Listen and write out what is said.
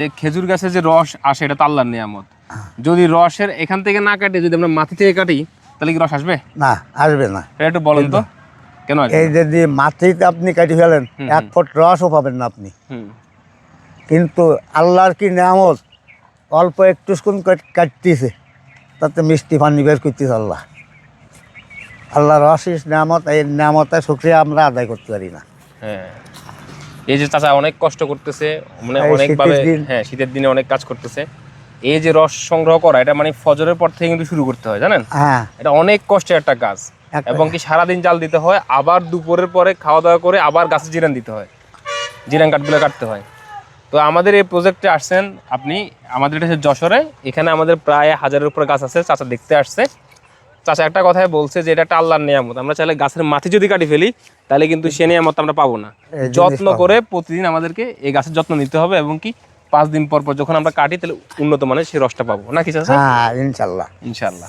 যে খেজুর গাছে যে রস আসে এটা তো আল্লাহর নিয়ামত। যদি রসের এখান থেকে না কাটে, যদি আমরা মাটি থেকে কাটি, তাহলে কি রস আসবে? না, আসবে না। এটা একটু বলেন তো কেন আসবে এই না? যদি মাটিতে আপনি কাটি ফেলেন, 1 ফুট রসও পাবেন না আপনি। হুম। কিন্তু আল্লাহর কি নিয়ামত, অল্প একটু কাটতেছে, তাতে মিষ্টি পানি বের করতেছে আল্লাহ। আল্লাহর অশেষ নিয়ামত, এই নিয়ামতের শুকরিয়া আমরা আদায় করতে পারি না। হ্যাঁ, এই যে চাচা অনেক কষ্ট করতেছে, মানে এই অনেকভাবে, শীতের দিন। হ্যাঁ শীতের দিনে অনেক কাজ করতেছে। এই যে রস সংগ্রহ করা, এটা মানে ফজরের পর থেকে কিন্তু শুরু করতে হয়, জানেন? হ্যাঁ, এটা অনেক কষ্টের একটা কাজ। এবং কি সারাদিন জাল দিতে হয়, আবার দুপুরের পরে খাওয়া দাওয়া করে আবার গাছে জিরান দিতে হয়, জিরান কাঠগুলো কাটতে হয়। তো আমাদের এই প্রজেক্টে আসছেন আপনি, আমাদের এটা হচ্ছে যশোরে। এখানে আমাদের প্রায় 1000-এর উপরে গাছ আছে। চাচা দেখতে আসছে। চাচা একটা কথাই বলছে যে এটা একটা আল্লাহর নিয়ামত। আমরা চাইলে গাছের মাটি যদি কাটি ফেলি, তাহলে কিন্তু সে নিয়ামত আমরা পাবো না। এই জিনিস যত্ন পাবো। করে প্রতিদিন আমাদেরকে এই গাছের যত্ন নিতে হবে, এবং কি 5 দিন পর পর যখন আমরা কাটি, তাহলে উন্নত মানের সেই রসটা পাবো, নাকি চাচা? হ্যাঁ, ইনশাল্লাহ। ইনশাআল্লাহ।